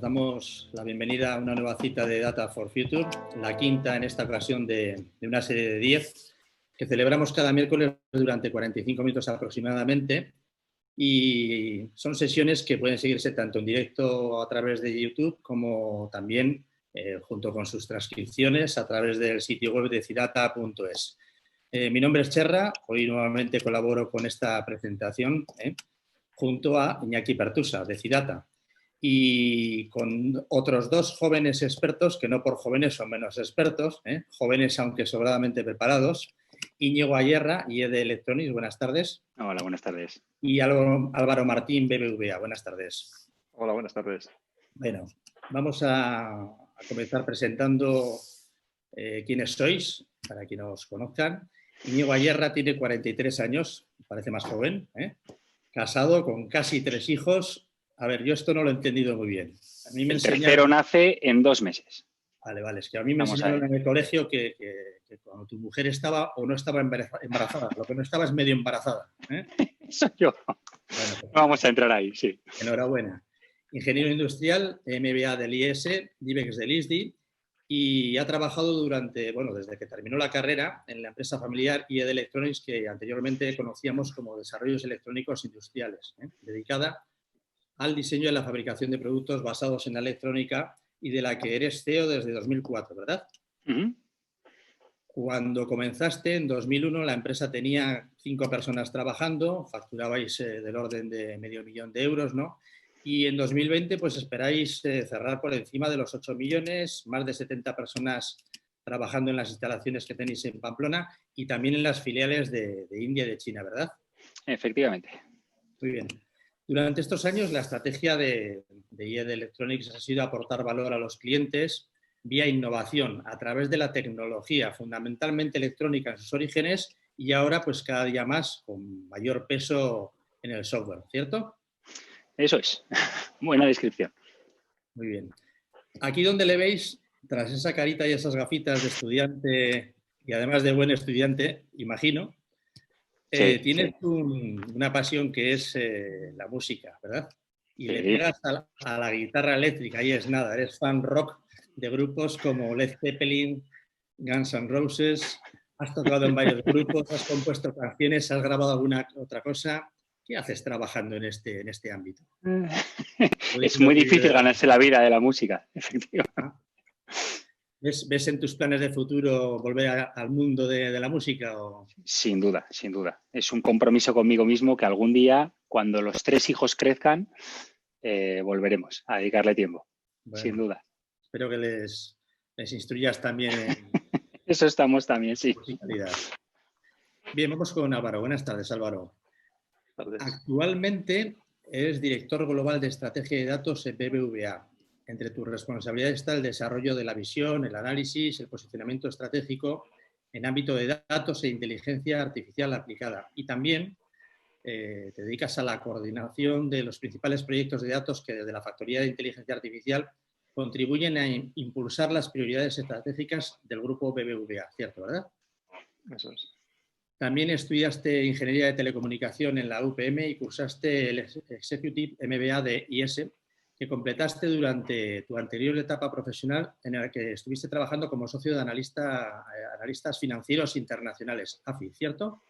damos la bienvenida a una nueva cita de Data for Future, la quinta en esta ocasión de una serie de 10 que celebramos cada miércoles durante 45 minutos aproximadamente, y son sesiones que pueden seguirse tanto en directo a través de YouTube como también junto con sus transcripciones a través del sitio web de cidata.es. Mi nombre es Cherra, hoy nuevamente colaboro con esta presentación junto a Iñaki Pertusa de Cidata y con otros dos jóvenes expertos que no por jóvenes son menos expertos, jóvenes aunque sobradamente preparados. Íñigo Ayerra, IE de Electronics, buenas tardes. Hola, buenas tardes. Y Álvaro Martín, BBVA, buenas tardes. Hola, buenas tardes. Bueno, vamos a comenzar presentando quiénes sois, para que nos conozcan. Íñigo Ayerra tiene 43 años, parece más joven, casado con casi 3 hijos. A ver, yo esto no lo he entendido muy bien. A mí me el tercero nace en 2 meses. Vale, es que a mí me enseñaron en el colegio que cuando tu mujer estaba o no estaba embarazada, lo que no estaba es medio embarazada. Soy yo. Bueno, pues, vamos a entrar ahí, sí. Enhorabuena. Ingeniero industrial, MBA del IES, DIVEX del ISDI, y ha trabajado desde que terminó la carrera en la empresa familiar IE de Electronics, que anteriormente conocíamos como Desarrollos Electrónicos Industriales, dedicada al diseño y la fabricación de productos basados en la electrónica, y de la que eres CEO desde 2004, ¿verdad? Cuando comenzaste, en 2001, la empresa tenía 5 personas trabajando, facturabais del orden de $500.000 de euros, ¿no? Y en 2020, pues esperáis cerrar por encima de los 8 millones, más de 70 personas trabajando en las instalaciones que tenéis en Pamplona y también en las filiales de India y de China, ¿verdad? Efectivamente. Muy bien. Durante estos años, la estrategia de IE de Electronics ha sido aportar valor a los clientes vía innovación a través de la tecnología, fundamentalmente electrónica en sus orígenes, y ahora pues cada día más con mayor peso en el software, ¿cierto? Eso es. Buena descripción. Muy bien. Aquí donde le veis, tras esa carita y esas gafitas de estudiante y además de buen estudiante, imagino, sí, tienes una pasión que es la música, ¿verdad? Y sí. Le pegas a la guitarra eléctrica y es nada, eres fan rock de grupos como Led Zeppelin, Guns N' Roses, has tocado en varios grupos, has compuesto canciones, has grabado alguna otra cosa. ¿Qué haces trabajando en este ámbito? Es muy difícil ganarse la vida de la música, efectivamente. ¿Ves en tus planes de futuro volver al mundo de la música? ¿O? Sin duda, sin duda. Es un compromiso conmigo mismo que algún día, cuando los 3 hijos crezcan, volveremos a dedicarle tiempo. Bueno, sin duda. Espero que les instruyas también en... Eso estamos también, sí. Musicalidad. Bien, vamos con Álvaro. Buenas tardes, Álvaro. Buenas tardes. Actualmente eres director global de estrategia de datos en BBVA. Entre tus responsabilidades está el desarrollo de la visión, el análisis, el posicionamiento estratégico en ámbito de datos e inteligencia artificial aplicada. Y también te dedicas a la coordinación de los principales proyectos de datos que desde la Factoría de Inteligencia Artificial contribuyen a impulsar las prioridades estratégicas del grupo BBVA, ¿cierto, verdad? Eso es. También estudiaste Ingeniería de Telecomunicación en la UPM y cursaste el Executive MBA de IES, que completaste durante tu anterior etapa profesional en la que estuviste trabajando como socio de analistas financieros internacionales, AFI, ¿cierto?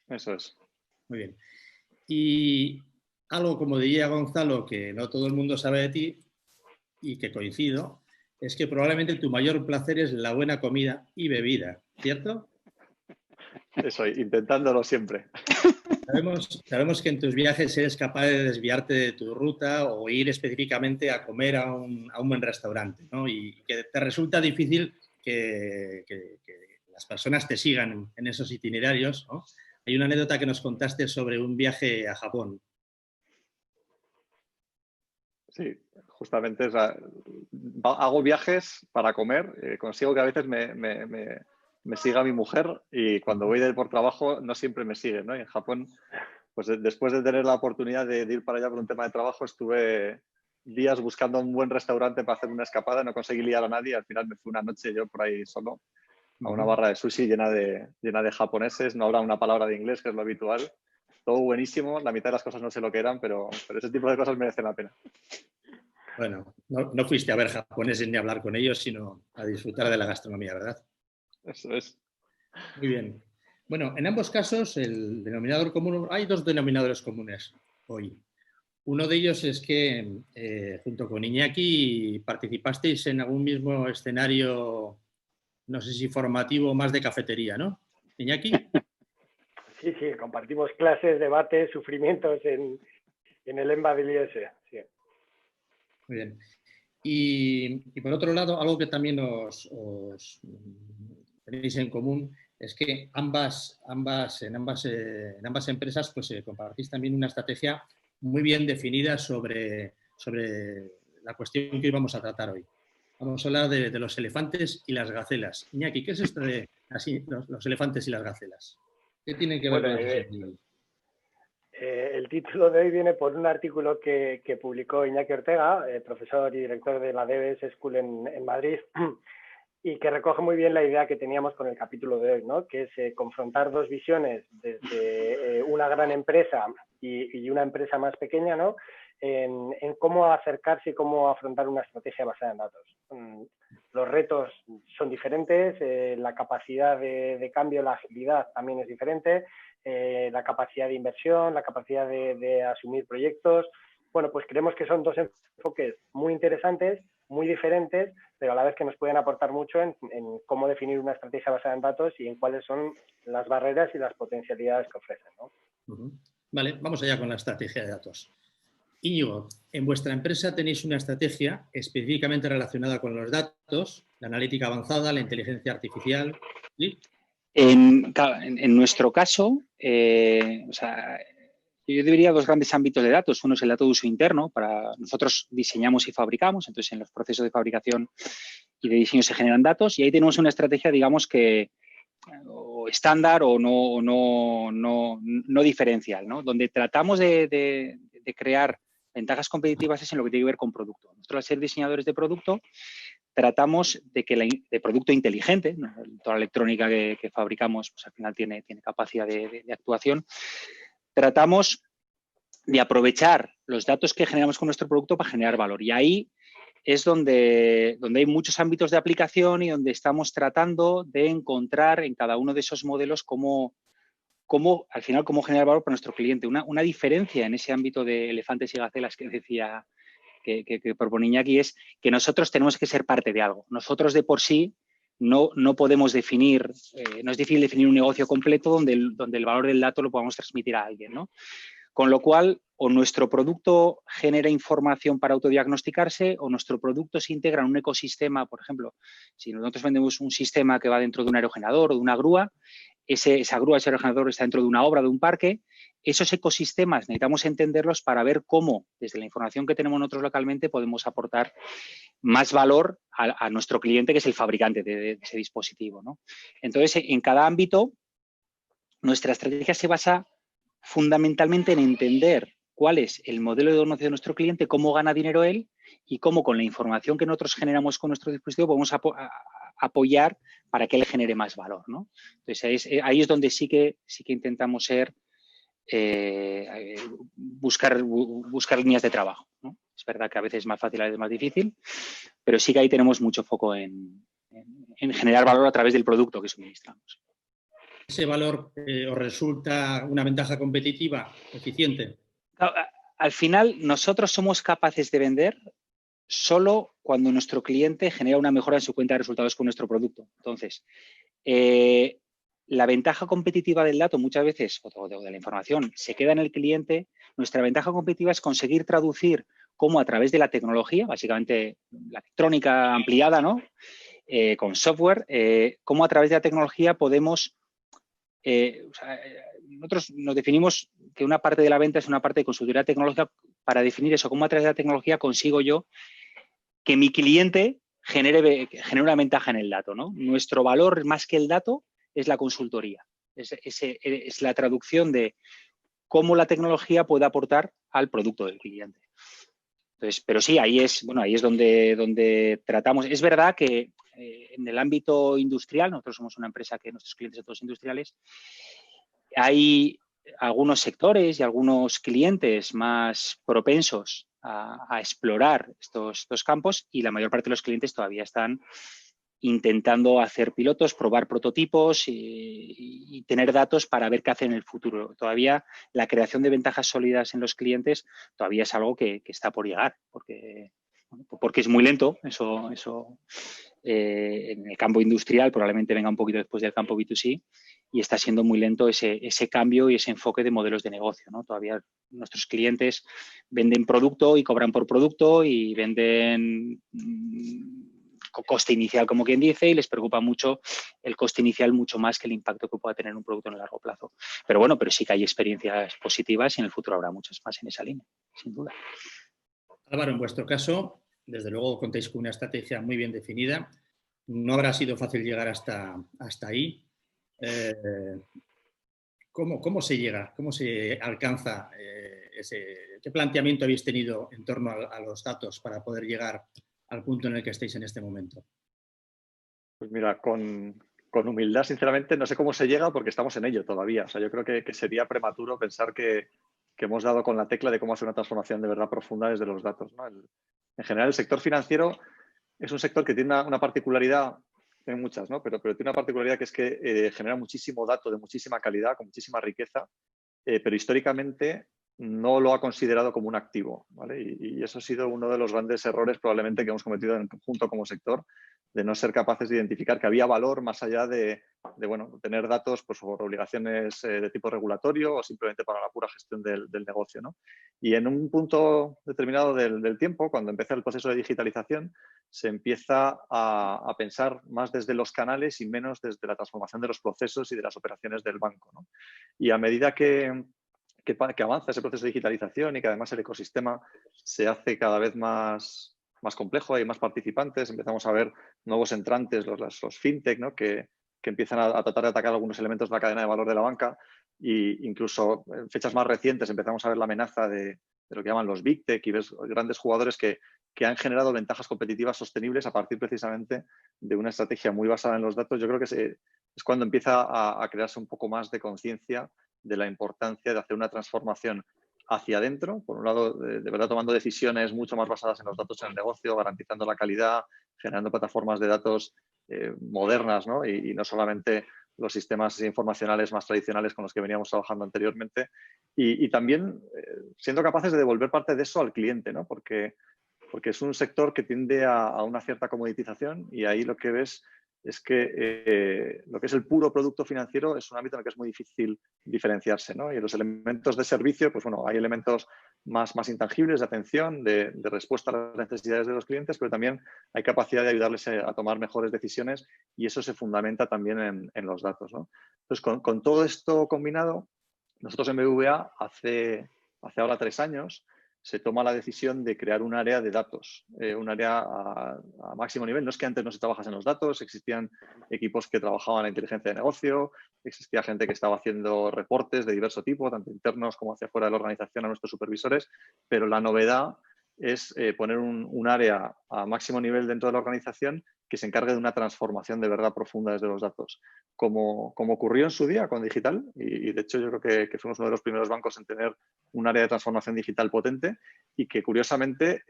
Eso es. Muy bien. Y algo, como diría Gonzalo, que no todo el mundo sabe de ti y que coincido, es que probablemente tu mayor placer es la buena comida y bebida, ¿cierto? Eso, intentándolo siempre. Sabemos que en tus viajes eres capaz de desviarte de tu ruta o ir específicamente a comer a un buen restaurante, ¿no? Y que te resulta difícil que las personas te sigan en esos itinerarios, ¿no? Hay una anécdota que nos contaste sobre un viaje a Japón. Sí, justamente hago viajes para comer. Consigo que a veces me siga mi mujer y cuando voy por trabajo no siempre me sigue, ¿no? Y en Japón, pues después de tener la oportunidad de ir para allá por un tema de trabajo, estuve días buscando un buen restaurante para hacer una escapada, no conseguí liar a nadie, al final me fui una noche yo por ahí solo a una barra de sushi llena de japoneses, no hablaba una palabra de inglés, que es lo habitual. Todo buenísimo, la mitad de las cosas no sé lo que eran, pero ese tipo de cosas merecen la pena. Bueno, no fuiste a ver japoneses ni a hablar con ellos, sino a disfrutar de la gastronomía, ¿verdad? Eso es. Muy bien. Bueno, en ambos casos el denominador común, hay dos denominadores comunes hoy. Uno de ellos es que junto con Iñaki participasteis en algún mismo escenario, no sé si formativo o más de cafetería, ¿no? Iñaki. Sí, sí, compartimos clases, debates, sufrimientos en el EMBA del IES. Sí. Muy bien. Y por otro lado, algo que también os tenéis en común es que en ambas empresas pues, compartís también una estrategia muy bien definida sobre la cuestión que hoy vamos a tratar hoy. Vamos a hablar de los elefantes y las gacelas. Iñaki, ¿qué es esto de los elefantes y las gacelas? ¿Qué tienen que ver Bueno, con el sentido? El título de hoy viene por un artículo que publicó Iñaki Ortega, profesor y director de la DBS School en Madrid, y que recoge muy bien la idea que teníamos con el capítulo de hoy, ¿no? Que es confrontar dos visiones desde una gran empresa y una empresa más pequeña, ¿no? En cómo acercarse y cómo afrontar una estrategia basada en datos. Los retos son diferentes, la capacidad de cambio, la agilidad también es diferente, la capacidad de inversión, la capacidad de asumir proyectos. Bueno, pues creemos que son dos enfoques muy interesantes, muy diferentes, pero a la vez que nos pueden aportar mucho en cómo definir una estrategia basada en datos y en cuáles son las barreras y las potencialidades que ofrecen, ¿no? Vale, vamos allá con la estrategia de datos. Íñigo, en vuestra empresa tenéis una estrategia específicamente relacionada con los datos, la analítica avanzada, la inteligencia artificial, ¿sí? En nuestro caso, o sea, yo diría dos grandes ámbitos de datos. Uno es el dato de uso interno. Nosotros diseñamos y fabricamos, entonces en los procesos de fabricación y de diseño se generan datos y ahí tenemos una estrategia, digamos, que o estándar o no diferencial, ¿no? Donde tratamos de crear ventajas competitivas es en lo que tiene que ver con producto. Nosotros, al ser diseñadores de producto, tratamos de producto inteligente, ¿no? Toda la electrónica que fabricamos pues al final tiene capacidad de actuación. Tratamos de aprovechar los datos que generamos con nuestro producto para generar valor. Y ahí es donde hay muchos ámbitos de aplicación y donde estamos tratando de encontrar en cada uno de esos modelos cómo al final, cómo generar valor para nuestro cliente. Una diferencia en ese ámbito de elefantes y gacelas que decía que propone Iñaki es que nosotros tenemos que ser parte de algo. Nosotros de por sí no podemos definir, no es difícil definir un negocio completo donde el valor del dato lo podamos transmitir a alguien, ¿no? Con lo cual, o nuestro producto genera información para autodiagnosticarse o nuestro producto se integra en un ecosistema. Por ejemplo, si nosotros vendemos un sistema que va dentro de un aerogenerador o de una grúa, esa grúa, ese aerogenerador está dentro de una obra, de un parque. Esos ecosistemas necesitamos entenderlos para ver cómo, desde la información que tenemos nosotros localmente, podemos aportar más valor a nuestro cliente, que es el fabricante de ese dispositivo, ¿no? Entonces, en cada ámbito, nuestra estrategia se basa fundamentalmente en entender cuál es el modelo de negocio de nuestro cliente, cómo gana dinero él y cómo con la información que nosotros generamos con nuestro dispositivo podemos apoyar para que él genere más valor, ¿no? Entonces, ahí es donde sí que intentamos buscar líneas de trabajo, ¿no? Es verdad que a veces es más fácil, a veces es más difícil, pero sí que ahí tenemos mucho foco en generar valor a través del producto que suministramos. ¿Ese valor os resulta una ventaja competitiva eficiente? Al final, nosotros somos capaces de vender solo cuando nuestro cliente genera una mejora en su cuenta de resultados con nuestro producto. Entonces, la ventaja competitiva del dato muchas veces, o de la información, se queda en el cliente. Nuestra ventaja competitiva es conseguir traducir cómo a través de la tecnología, básicamente la electrónica ampliada, ¿no? Con software, cómo a través de la tecnología podemos... nosotros nos definimos que una parte de la venta es una parte de consultoría tecnológica para definir eso, cómo a través de la tecnología consigo yo que mi cliente genere una ventaja en el dato, ¿no? Nuestro valor, más que el dato, es la consultoría. Es la traducción de cómo la tecnología puede aportar al producto del cliente. Entonces, pero sí, ahí es donde tratamos. Es verdad que en el ámbito industrial, nosotros somos una empresa que nuestros clientes son todos industriales, hay algunos sectores y algunos clientes más propensos a explorar estos campos y la mayor parte de los clientes todavía están intentando hacer pilotos, probar prototipos y tener datos para ver qué hacen en el futuro. Todavía la creación de ventajas sólidas en los clientes todavía es algo que está por llegar, porque es muy lento. Eso en el campo industrial probablemente venga un poquito después del campo B2C y está siendo muy lento ese cambio y ese enfoque de modelos de negocio, ¿no? Todavía nuestros clientes venden producto y cobran por producto y venden coste inicial, como quien dice, y les preocupa mucho el coste inicial mucho más que el impacto que pueda tener un producto en el largo plazo. Pero bueno, pero sí que hay experiencias positivas y en el futuro habrá muchas más en esa línea, sin duda. Álvaro, en vuestro caso, desde luego contáis con una estrategia muy bien definida. No habrá sido fácil llegar hasta ahí. ¿Cómo se llega? ¿Cómo se alcanza qué planteamiento habéis tenido en torno a los datos para poder llegar al punto en el que estáis en este momento? Pues mira, con humildad, sinceramente, no sé cómo se llega porque estamos en ello todavía. O sea, yo creo que sería prematuro pensar que hemos dado con la tecla de cómo hacer una transformación de verdad profunda desde los datos, ¿no? En general, el sector financiero es un sector que tiene una particularidad, tiene muchas, ¿no? Pero tiene una particularidad que es que genera muchísimo dato de muchísima calidad, con muchísima riqueza, pero históricamente no lo ha considerado como un activo, ¿vale? Y eso ha sido uno de los grandes errores probablemente que hemos cometido en conjunto como sector, de no ser capaces de identificar que había valor más allá de bueno, tener datos pues, por obligaciones de tipo regulatorio o simplemente para la pura gestión del negocio, ¿no? Y en un punto determinado del tiempo, cuando empieza el proceso de digitalización, se empieza a pensar más desde los canales y menos desde la transformación de los procesos y de las operaciones del banco, ¿no? Y a medida que avanza ese proceso de digitalización y que además el ecosistema se hace cada vez más complejo, hay más participantes, empezamos a ver nuevos entrantes, los fintech, ¿no? que empiezan a tratar de atacar algunos elementos de la cadena de valor de la banca e incluso en fechas más recientes empezamos a ver la amenaza de lo que llaman los big tech y ves grandes jugadores que han generado ventajas competitivas sostenibles a partir precisamente de una estrategia muy basada en los datos. Yo creo que es cuando empieza a crearse un poco más de conciencia de la importancia de hacer una transformación hacia adentro, por un lado, de verdad tomando decisiones mucho más basadas en los datos en el negocio, garantizando la calidad, generando plataformas de datos modernas, ¿no? Y no solamente los sistemas informacionales más tradicionales con los que veníamos trabajando anteriormente. Y también siendo capaces de devolver parte de eso al cliente, ¿no? Porque es un sector que tiende a una cierta comoditización y ahí lo que ves es que lo que es el puro producto financiero es un ámbito en el que es muy difícil diferenciarse, ¿no? Y los elementos de servicio, pues bueno, hay elementos más intangibles de atención, de respuesta a las necesidades de los clientes, pero también hay capacidad de ayudarles a tomar mejores decisiones y eso se fundamenta también en los datos, ¿no? Entonces, con todo esto combinado, nosotros en BBVA hace ahora 3 años se toma la decisión de crear un área de datos, un área a máximo nivel. No es que antes no se trabajase en los datos, existían equipos que trabajaban en inteligencia de negocio, existía gente que estaba haciendo reportes de diverso tipo, tanto internos como hacia fuera de la organización a nuestros supervisores, pero la novedad es poner un área a máximo nivel dentro de la organización que se encargue de una transformación de verdad profunda desde los datos. Como ocurrió en su día con Digital, y de hecho yo creo que fuimos uno de los primeros bancos en tener un área de transformación digital potente y que curiosamente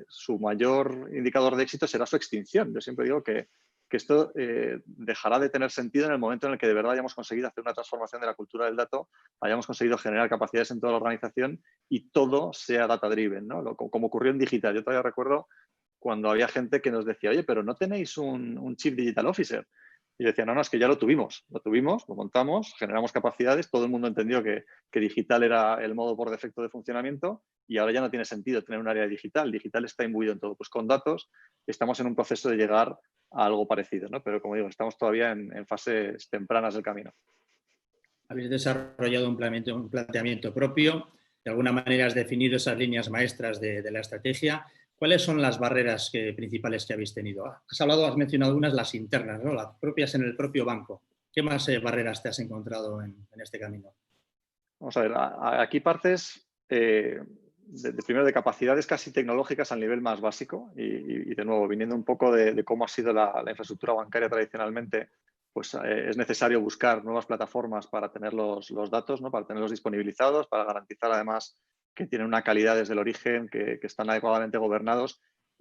su mayor indicador de éxito será su extinción. Yo siempre digo que esto dejará de tener sentido en el momento en el que de verdad hayamos conseguido hacer una transformación de la cultura del dato, hayamos conseguido generar capacidades en toda la organización y todo sea data-driven, ¿no? Como ocurrió en Digital. Yo todavía recuerdo cuando había gente que nos decía, oye, pero ¿no tenéis un Chief Digital Officer? Y decía, no, es que ya lo tuvimos, lo montamos, generamos capacidades, todo el mundo entendió que digital era el modo por defecto de funcionamiento y ahora ya no tiene sentido tener un área digital. Digital está imbuido en todo. Pues con datos estamos en un proceso de llegar a algo parecido, ¿no? Pero como digo, estamos todavía en fases tempranas del camino. Habéis desarrollado un planteamiento propio, de alguna manera has definido esas líneas maestras de la estrategia. ¿Cuáles son las barreras principales que habéis tenido? Has mencionado algunas, las internas, ¿no? Las propias en el propio banco. ¿Qué más barreras te has encontrado en este camino? Vamos a ver, aquí partes primero de capacidades casi tecnológicas al nivel más básico y de nuevo, viniendo un poco de cómo ha sido la infraestructura bancaria tradicionalmente, pues es necesario buscar nuevas plataformas para tener los datos, ¿no? Para tenerlos disponibilizados, para garantizar además que tienen una calidad desde el origen, que están adecuadamente gobernados.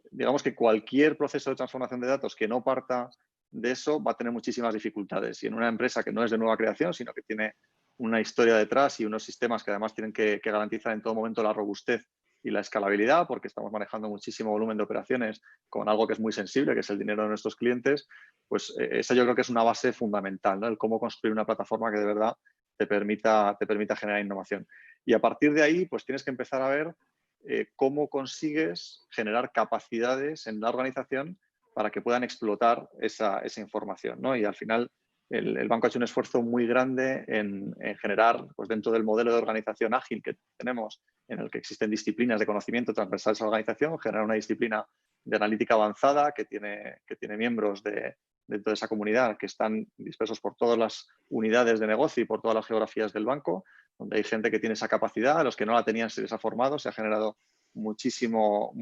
Digamos que cualquier proceso de transformación de datos que no parta de eso va a tener muchísimas dificultades. Y en una empresa que no es de nueva creación, sino que tiene una historia detrás y unos sistemas que además tienen que garantizar en todo momento la robustez y la escalabilidad, porque estamos manejando muchísimo volumen de operaciones con algo que es muy sensible, que es el dinero de nuestros clientes, pues esa yo creo que es una base fundamental, ¿no? El cómo construir una plataforma que de verdad te permita generar innovación. Y a partir de ahí, pues tienes que empezar a ver cómo consigues generar capacidades en la organización para que puedan explotar esa información, ¿no? Y al final el banco ha hecho un esfuerzo muy grande en generar, pues dentro del modelo de organización ágil que tenemos, en el que existen disciplinas de conocimiento transversales a la organización, generar una disciplina de analítica avanzada que tiene miembros dentro de esa comunidad que están dispersos por todas las unidades de negocio y por todas las geografías del banco, donde hay gente que tiene esa capacidad, a los que no la tenían se les ha formado, se ha generado muchísimo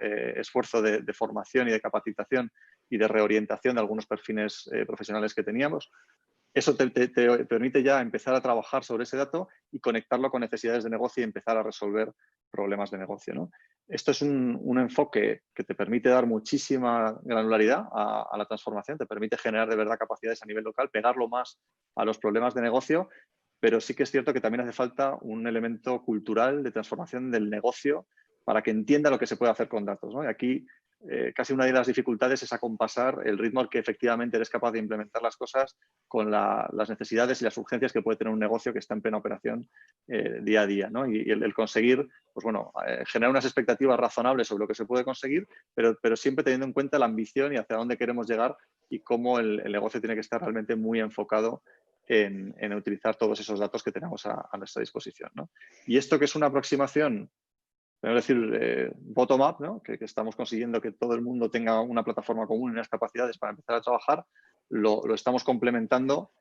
esfuerzo de formación y de capacitación y de reorientación de algunos perfiles profesionales que teníamos. Eso te permite ya empezar a trabajar sobre ese dato y conectarlo con necesidades de negocio y empezar a resolver problemas de negocio, ¿no? Esto es un enfoque que te permite dar muchísima granularidad a la transformación, te permite generar de verdad capacidades a nivel local, pegarlo más a los problemas de negocio, pero sí que es cierto que también hace falta un elemento cultural de transformación del negocio para que entienda lo que se puede hacer con datos, ¿no? Y aquí casi una de las dificultades es acompasar el ritmo al que efectivamente eres capaz de implementar las cosas con las necesidades y las urgencias que puede tener un negocio que está en plena operación día a día, ¿no? Y el conseguir, pues bueno, generar unas expectativas razonables sobre lo que se puede conseguir, pero siempre teniendo en cuenta la ambición y hacia dónde queremos llegar y cómo el negocio tiene que estar realmente muy enfocado en utilizar todos esos datos que tenemos a nuestra disposición, ¿no? Y esto que es una aproximación, podemos decir, bottom-up, ¿no? Que estamos consiguiendo que todo el mundo tenga una plataforma común y unas capacidades para empezar a trabajar, lo estamos complementando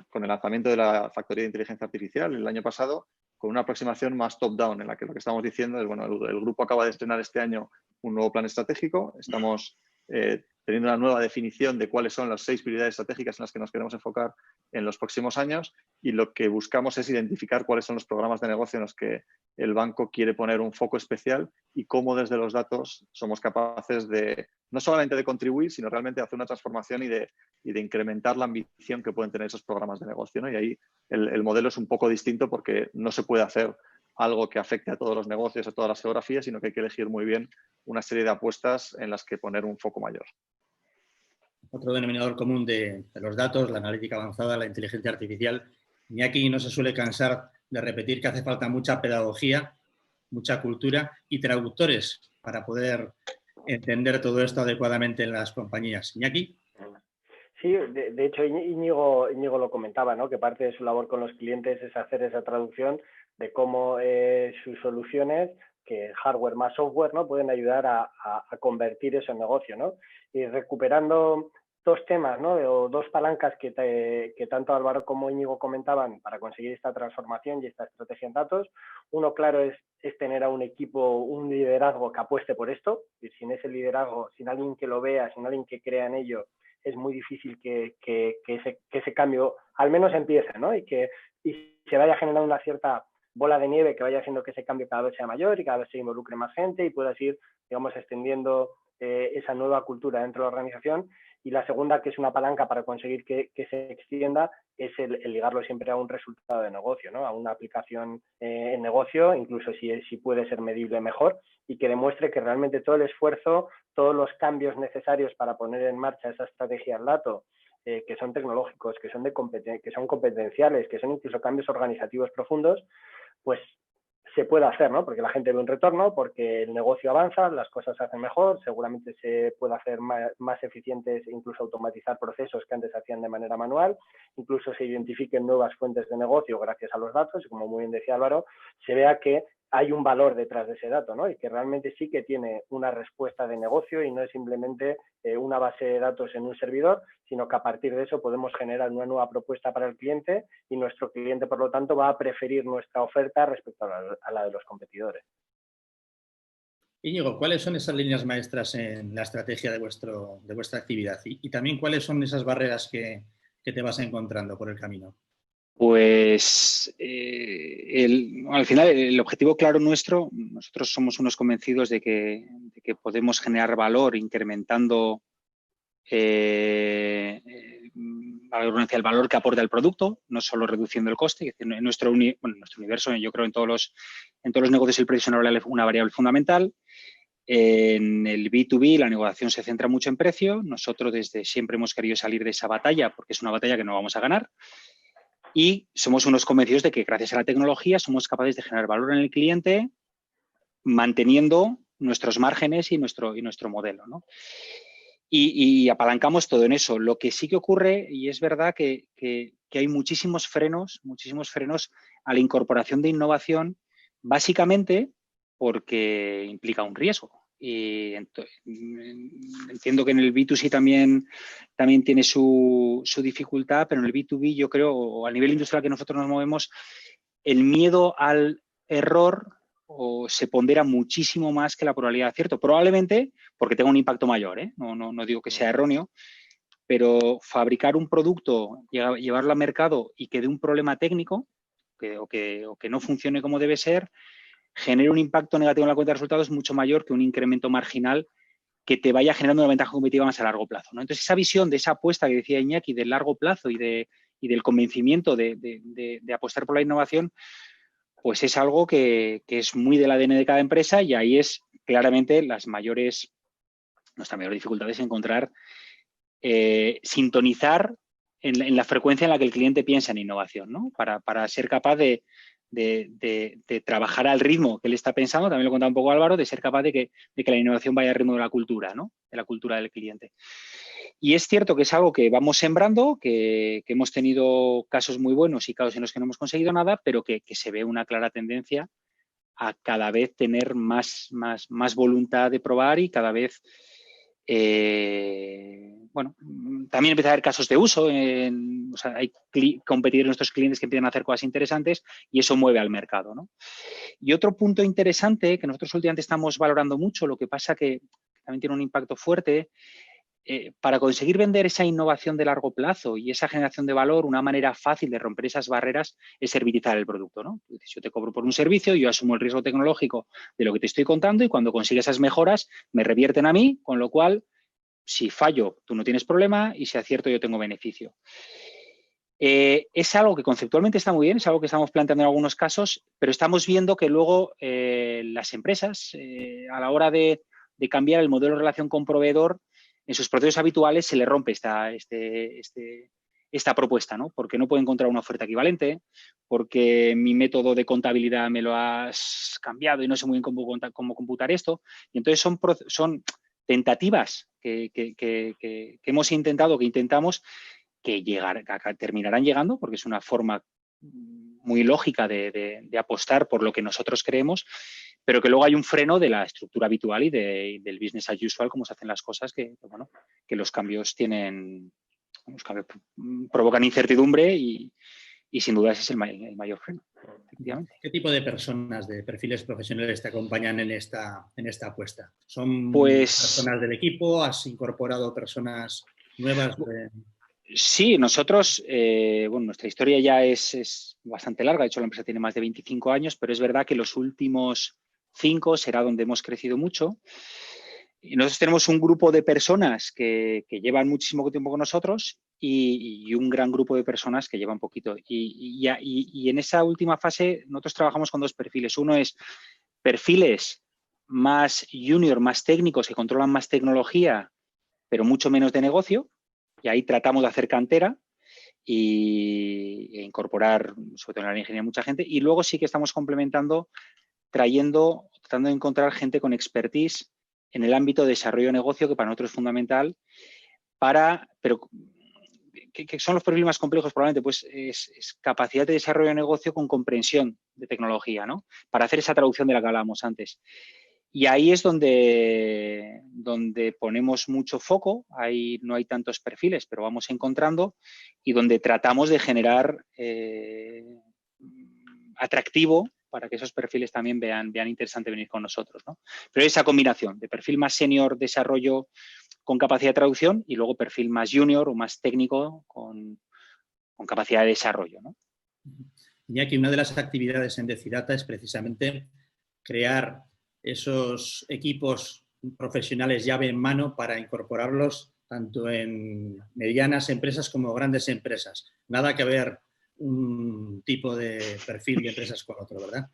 con el lanzamiento de la factoría de inteligencia artificial el año pasado, con una aproximación más top-down, en la que lo que estamos diciendo es, bueno, el grupo acaba de estrenar este año un nuevo plan estratégico, estamos teniendo una nueva definición de cuáles son las 6 prioridades estratégicas en las que nos queremos enfocar en los próximos años, y lo que buscamos es identificar cuáles son los programas de negocio en los que el banco quiere poner un foco especial y cómo desde los datos somos capaces de, no solamente de contribuir, sino realmente de hacer una transformación y de incrementar la ambición que pueden tener esos programas de negocio, ¿no? Y ahí el modelo es un poco distinto porque no se puede hacer algo que afecte a todos los negocios, a todas las geografías, sino que hay que elegir muy bien una serie de apuestas en las que poner un foco mayor. Otro denominador común de los datos, la analítica avanzada, la inteligencia artificial. Iñaki no se suele cansar de repetir que hace falta mucha pedagogía, mucha cultura y traductores para poder entender todo esto adecuadamente en las compañías. Iñaki. Sí, de hecho Íñigo lo comentaba, ¿no? Que parte de su labor con los clientes es hacer esa traducción de cómo sus soluciones, que hardware más software, ¿no? Pueden ayudar a convertir eso en negocio, ¿no? Y recuperando 2 temas, ¿no? O 2 palancas que tanto Álvaro como Íñigo comentaban para conseguir esta transformación y esta estrategia en datos. Uno, claro, es tener a un equipo, un liderazgo que apueste por esto. Y sin ese liderazgo, sin alguien que lo vea, sin alguien que crea en ello, es muy difícil que ese cambio al menos empiece, ¿no? Y se vaya generando una cierta bola de nieve que vaya haciendo que ese cambio cada vez sea mayor y cada vez se involucre más gente y puedas ir, digamos, extendiendo esa nueva cultura dentro de la organización. Y la segunda, que es una palanca para conseguir que se extienda, es el ligarlo siempre a un resultado de negocio, ¿no? A una aplicación en negocio, incluso si puede ser medible mejor, y que demuestre que realmente todo el esfuerzo, todos los cambios necesarios para poner en marcha esa estrategia al dato, que son tecnológicos, que son competenciales, que son incluso cambios organizativos profundos, pues se puede hacer, ¿no? Porque la gente ve un retorno, porque el negocio avanza, las cosas se hacen mejor, seguramente se puede hacer más eficientes, incluso automatizar procesos que antes se hacían de manera manual, incluso se identifiquen nuevas fuentes de negocio gracias a los datos, y como muy bien decía Álvaro, se vea que hay un valor detrás de ese dato, ¿no? Y que realmente sí que tiene una respuesta de negocio y no es simplemente una base de datos en un servidor, sino que a partir de eso podemos generar una nueva propuesta para el cliente y nuestro cliente, por lo tanto, va a preferir nuestra oferta respecto a la de los competidores. Íñigo, ¿cuáles son esas líneas maestras en la estrategia de vuestra actividad? Y también, ¿cuáles son esas barreras que te vas encontrando por el camino? Pues al final el objetivo claro nuestro, nosotros somos unos convencidos de que podemos generar valor incrementando el valor que aporta el producto, no solo reduciendo el coste. En nuestro universo, yo creo en todos los negocios el precio es una variable fundamental. En el B2B la negociación se centra mucho en precio. Nosotros desde siempre hemos querido salir de esa batalla porque es una batalla que no vamos a ganar. Y somos unos convencidos de que gracias a la tecnología somos capaces de generar valor en el cliente manteniendo nuestros márgenes y nuestro modelo, ¿no? Y apalancamos todo en eso. Lo que sí que ocurre, y es verdad que hay muchísimos frenos a la incorporación de innovación, básicamente porque implica un riesgo. Y entiendo que en el B2C también tiene su dificultad, pero en el B2B yo creo, o a nivel industrial que nosotros nos movemos, el miedo al error se pondera muchísimo más que la probabilidad de acierto. Probablemente porque tenga un impacto mayor, ¿eh? No digo que sea erróneo, pero fabricar un producto, llevarlo al mercado y que dé un problema técnico o que no funcione como debe ser, genera un impacto negativo en la cuenta de resultados mucho mayor que un incremento marginal que te vaya generando una ventaja competitiva más a largo plazo, ¿no? Entonces, esa visión de esa apuesta que decía Iñaki del largo plazo y del convencimiento de apostar por la innovación, pues es algo que es muy del ADN de cada empresa, y ahí es claramente nuestra mayor dificultad es encontrar, sintonizar en la frecuencia en la que el cliente piensa en innovación, ¿no? Para ser capaz de trabajar al ritmo que él está pensando, también lo contaba un poco Álvaro, de ser capaz de que la innovación vaya al ritmo de la cultura, ¿no? De la cultura del cliente. Y es cierto que es algo que vamos sembrando, que hemos tenido casos muy buenos y casos en los que no hemos conseguido nada, pero que se ve una clara tendencia a cada vez tener más voluntad de probar y cada vez, también empieza a haber casos de uso. Hay competidores de nuestros clientes que empiezan a hacer cosas interesantes y eso mueve al mercado, ¿no? Y otro punto interesante que nosotros últimamente estamos valorando mucho, lo que pasa que también tiene un impacto fuerte, para conseguir vender esa innovación de largo plazo y esa generación de valor, una manera fácil de romper esas barreras es servitizar el producto, ¿no? Yo te cobro por un servicio, yo asumo el riesgo tecnológico de lo que te estoy contando y cuando consigue esas mejoras me revierten a mí, con lo cual, si fallo, tú no tienes problema y si acierto, yo tengo beneficio. Es algo que conceptualmente está muy bien, es algo que estamos planteando en algunos casos, pero estamos viendo que luego las empresas, a la hora de cambiar el modelo de relación con proveedor, en sus procesos habituales se le rompe esta propuesta, ¿no? Porque no puedo encontrar una oferta equivalente, porque mi método de contabilidad me lo has cambiado y no sé muy bien cómo computar esto. Y entonces son tentativas que hemos intentado, que intentamos, que terminarán llegando, porque es una forma muy lógica de apostar por lo que nosotros creemos, pero que luego hay un freno de la estructura habitual y del business as usual, como se hacen las cosas, que los cambios provocan incertidumbre y sin duda ese es el mayor freno, efectivamente. ¿Qué tipo de personas, de perfiles profesionales te acompañan en esta apuesta? ¿Son personas del equipo? ¿Has incorporado personas nuevas? Sí, nosotros, nuestra historia ya es bastante larga. De hecho, la empresa tiene más de 25 años, pero es verdad que los últimos 5 será donde hemos crecido mucho. Y nosotros tenemos un grupo de personas que llevan muchísimo tiempo con nosotros y un gran grupo de personas que llevan poquito. Y en esa última fase nosotros trabajamos con 2 perfiles. Uno es perfiles más junior, más técnicos, que controlan más tecnología, pero mucho menos de negocio. Y ahí tratamos de hacer cantera e incorporar, sobre todo en la ingeniería, mucha gente. Y luego sí que estamos complementando, tratando de encontrar gente con expertise en el ámbito de desarrollo de negocio, que para nosotros es fundamental, pero que son los perfiles más complejos probablemente, pues es capacidad de desarrollo de negocio con comprensión de tecnología, ¿no? Para hacer esa traducción de la que hablábamos antes. Y ahí es donde ponemos mucho foco. Ahí no hay tantos perfiles, pero vamos encontrando, y donde tratamos de generar atractivo para que esos perfiles también vean interesante venir con nosotros, ¿no? Pero esa combinación de perfil más senior, desarrollo con capacidad de traducción, y luego perfil más junior o más técnico con capacidad de desarrollo, ¿no? Iñaki, una de las actividades en Decidata es precisamente crear esos equipos profesionales llave en mano para incorporarlos tanto en medianas empresas como grandes empresas. Nada que ver un tipo de perfil de empresas con otro, ¿verdad?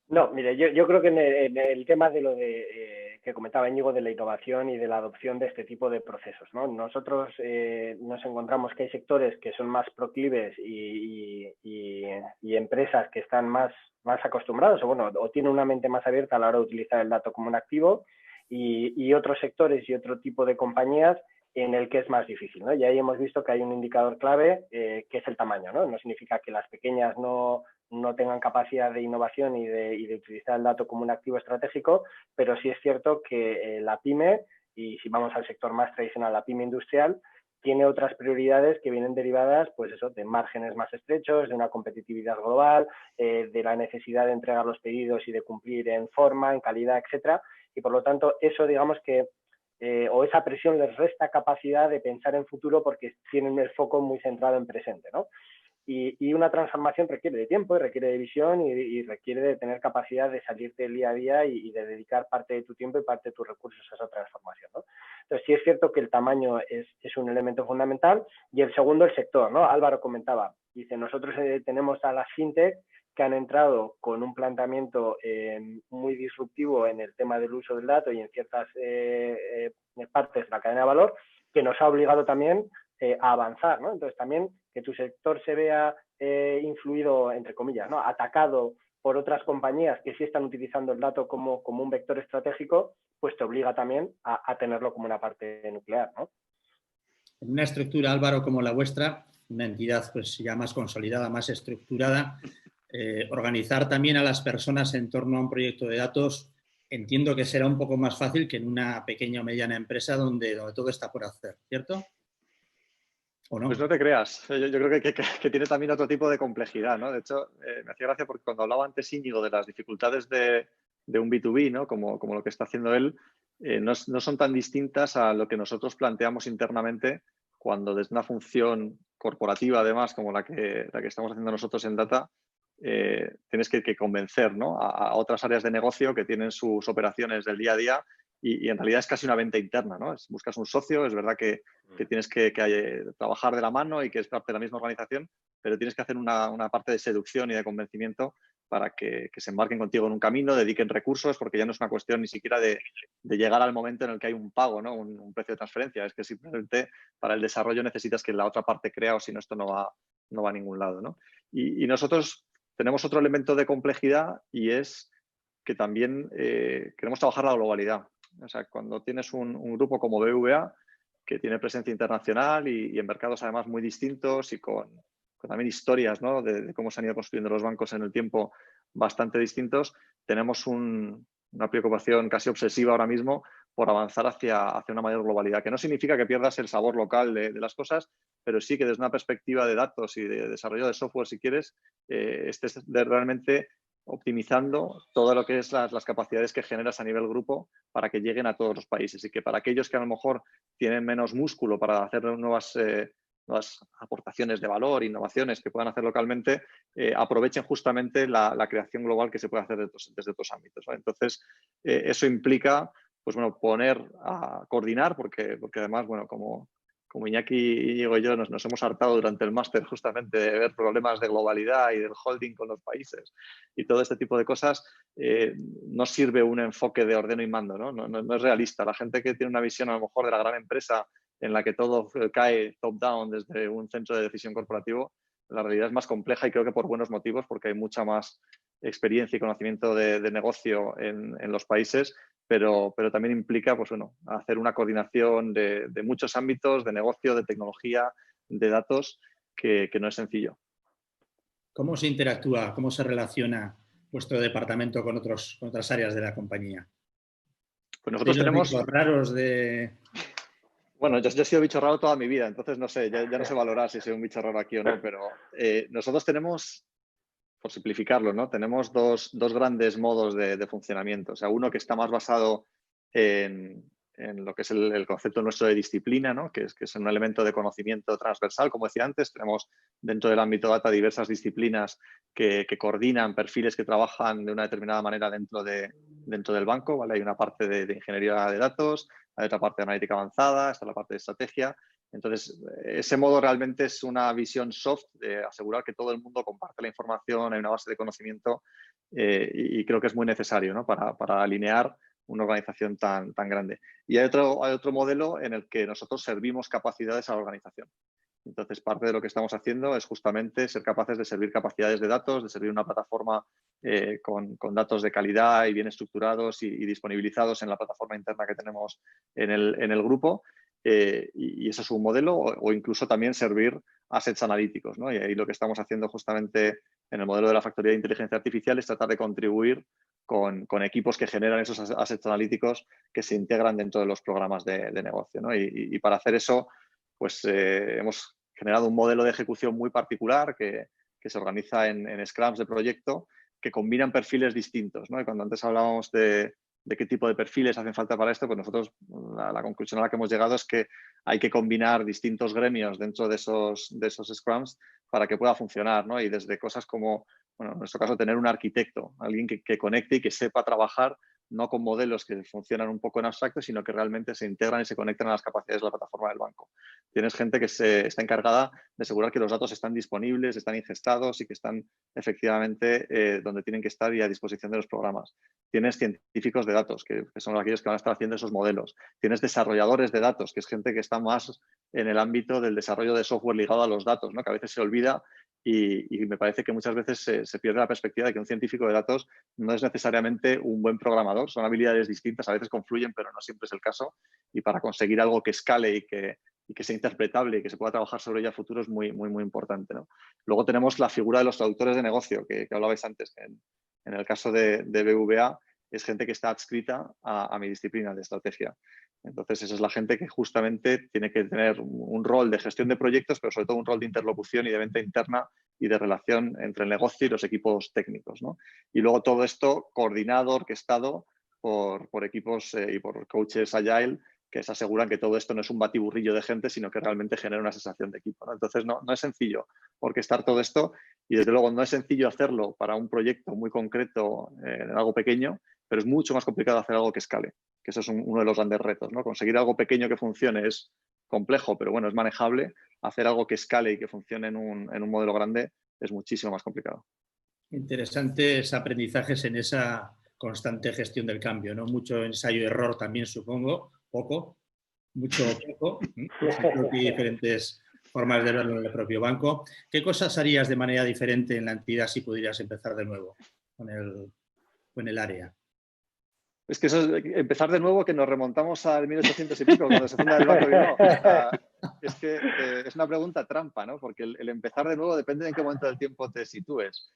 No, mire, yo creo que en el tema de lo que comentaba Íñigo de la innovación y de la adopción de este tipo de procesos, ¿no? Nosotros nos encontramos que hay sectores que son más proclives y empresas que están más acostumbrados o tienen una mente más abierta a la hora de utilizar el dato como un activo y otros sectores y otro tipo de compañías en el que es más difícil, ¿no? Y ahí hemos visto que hay un indicador clave que es el tamaño, ¿no? No significa que las pequeñas no tengan capacidad de innovación y de utilizar el dato como un activo estratégico, pero sí es cierto que la pyme, y si vamos al sector más tradicional, la pyme industrial, tiene otras prioridades que vienen derivadas, pues eso, de márgenes más estrechos, de una competitividad global, de la necesidad de entregar los pedidos y de cumplir en forma, en calidad, etcétera. Y por lo tanto, eso digamos que o esa presión les resta capacidad de pensar en futuro porque tienen el foco muy centrado en presente, ¿no? Y una transformación requiere de tiempo y requiere de visión y requiere de tener capacidad de salirte del día a día y de dedicar parte de tu tiempo y parte de tus recursos a esa transformación, ¿no? Entonces, sí es cierto que el tamaño es un elemento fundamental. Y el segundo, el sector, ¿no? Álvaro comentaba, dice, nosotros tenemos a las fintech que han entrado con un planteamiento muy disruptivo en el tema del uso del dato y en ciertas partes de la cadena de valor, que nos ha obligado también a avanzar, ¿no? Entonces también que tu sector se vea influido, entre comillas, ¿no? Atacado por otras compañías que sí están utilizando el dato como un vector estratégico, pues te obliga también a tenerlo como una parte nuclear, ¿no? En una estructura, Álvaro, como la vuestra, una entidad pues ya más consolidada, más estructurada, organizar también a las personas en torno a un proyecto de datos, entiendo que será un poco más fácil que en una pequeña o mediana empresa donde todo está por hacer, ¿cierto? ¿O no? Pues no te creas. Yo creo que tiene también otro tipo de complejidad, ¿no? De hecho, me hacía gracia porque cuando hablaba antes Íñigo de las dificultades de un B2B, ¿no? Como lo que está haciendo él, no son tan distintas a lo que nosotros planteamos internamente cuando desde una función corporativa, además, como la que estamos haciendo nosotros en Data, tienes que convencer, ¿no? a otras áreas de negocio que tienen sus operaciones del día a día y en realidad es casi una venta interna, ¿no? Buscas un socio, es verdad que tienes que trabajar de la mano y que es parte de la misma organización, pero tienes que hacer una parte de seducción y de convencimiento para que se embarquen contigo en un camino, dediquen recursos, porque ya no es una cuestión ni siquiera de llegar al momento en el que hay un pago, ¿no? un precio de transferencia, es que simplemente para el desarrollo necesitas que la otra parte crea o si no esto no va a ningún lado, ¿no? Y nosotros tenemos otro elemento de complejidad y es que también queremos trabajar la globalidad. O sea, cuando tienes un grupo como BBVA, que tiene presencia internacional y en mercados además muy distintos y con también historias, ¿no? de cómo se han ido construyendo los bancos en el tiempo bastante distintos, tenemos una preocupación casi obsesiva ahora mismo por avanzar hacia una mayor globalidad, que no significa que pierdas el sabor local de las cosas, pero sí que desde una perspectiva de datos y de desarrollo de software, si quieres, estés realmente optimizando todo lo que es las capacidades que generas a nivel grupo para que lleguen a todos los países y que para aquellos que a lo mejor tienen menos músculo para hacer nuevas aportaciones de valor, innovaciones que puedan hacer localmente, aprovechen justamente la creación global que se puede hacer desde otros ámbitos, ¿no? Entonces, eso implica pues bueno, poner a coordinar, porque además, bueno, como Iñaki y Diego y yo nos hemos hartado durante el máster justamente de ver problemas de globalidad y del holding con los países y todo este tipo de cosas, no sirve un enfoque de ordeno y mando, ¿no? No es realista. La gente que tiene una visión a lo mejor de la gran empresa en la que todo cae top-down desde un centro de decisión corporativo, la realidad es más compleja y creo que por buenos motivos, porque hay mucha más experiencia y conocimiento de negocio en los países, pero también implica pues, bueno, hacer una coordinación de muchos ámbitos, de negocio, de tecnología, de datos, que no es sencillo. ¿Cómo se interactúa, cómo se relaciona vuestro departamento con otras áreas de la compañía? Pues nosotros tenemos... bichos raros de... Bueno, yo he sido bicho raro toda mi vida, entonces no sé, ya no sé valorar si soy un bicho raro aquí o no, pero nosotros tenemos, por simplificarlo, ¿no? Tenemos dos grandes modos de funcionamiento. O sea, uno que está más basado en lo que es el concepto nuestro de disciplina, ¿no? que es un elemento de conocimiento transversal. Como decía antes, tenemos dentro del ámbito data diversas disciplinas que coordinan perfiles que trabajan de una determinada manera dentro del banco. ¿Vale? Hay una parte de ingeniería de datos, hay otra parte de analítica avanzada, está la parte de estrategia. Entonces, ese modo realmente es una visión soft de asegurar que todo el mundo comparte la información, hay una base de conocimiento y creo que es muy necesario, ¿no? para alinear una organización tan grande. Y hay otro modelo en el que nosotros servimos capacidades a la organización. Entonces, parte de lo que estamos haciendo es justamente ser capaces de servir capacidades de datos, de servir una plataforma con datos de calidad y bien estructurados y disponibilizados en la plataforma interna que tenemos en el grupo. Y eso es un modelo, o incluso también servir assets analíticos, ¿no? Y ahí lo que estamos haciendo justamente en el modelo de la factoría de inteligencia artificial es tratar de contribuir con equipos que generan esos assets analíticos que se integran dentro de los programas de negocio, ¿no? Y para hacer eso, pues hemos generado un modelo de ejecución muy particular que se organiza en scrums de proyecto que combinan perfiles distintos, ¿no? Y cuando antes hablábamos de qué tipo de perfiles hacen falta para esto, pues nosotros la conclusión a la que hemos llegado es que hay que combinar distintos gremios dentro de esos scrums para que pueda funcionar, ¿no? Y desde cosas como, bueno, en nuestro caso, tener un arquitecto, alguien que conecte y que sepa trabajar no con modelos que funcionan un poco en abstracto, sino que realmente se integran y se conectan a las capacidades de la plataforma del banco. Tienes gente que está encargada de asegurar que los datos están disponibles, están ingestados y que están efectivamente donde tienen que estar y a disposición de los programas. Tienes científicos de datos, que son aquellos que van a estar haciendo esos modelos. Tienes desarrolladores de datos, que es gente que está más en el ámbito del desarrollo de software ligado a los datos, ¿no? Que a veces se olvida y me parece que muchas veces se pierde la perspectiva de que un científico de datos no es necesariamente un buen programador, son habilidades distintas, a veces confluyen, pero no siempre es el caso. Y para conseguir algo que escale y que sea interpretable y que se pueda trabajar sobre ella a futuro es muy, muy, muy importante, ¿no? Luego tenemos la figura de los traductores de negocio, que hablabais antes. En el caso de BBVA es gente que está adscrita a mi disciplina de estrategia. Entonces, esa es la gente que justamente tiene que tener un rol de gestión de proyectos, pero sobre todo un rol de interlocución y de venta interna y de relación entre el negocio y los equipos técnicos, ¿no? Y luego todo esto coordinado, orquestado por equipos y por coaches agile que se aseguran que todo esto no es un batiburrillo de gente, sino que realmente genera una sensación de equipo, ¿no? Entonces, no es sencillo orquestar todo esto y, desde luego, no es sencillo hacerlo para un proyecto muy concreto en algo pequeño, pero es mucho más complicado hacer algo que escale, que eso es uno de los grandes retos, ¿no? Conseguir algo pequeño que funcione es complejo, pero bueno, es manejable. Hacer algo que escale y que funcione en un modelo grande es muchísimo más complicado. Interesantes aprendizajes en esa constante gestión del cambio, ¿no? Mucho ensayo y error también, supongo, poco, mucho poco. Creo que hay diferentes formas de verlo en el propio banco. ¿Qué cosas harías de manera diferente en la entidad si pudieras empezar de nuevo con el área? Es que eso es empezar de nuevo, que nos remontamos al 1800 y pico, cuando se funda el Banco Bilbao. Es que es una pregunta trampa, ¿no? Porque el empezar de nuevo depende de en qué momento del tiempo te sitúes.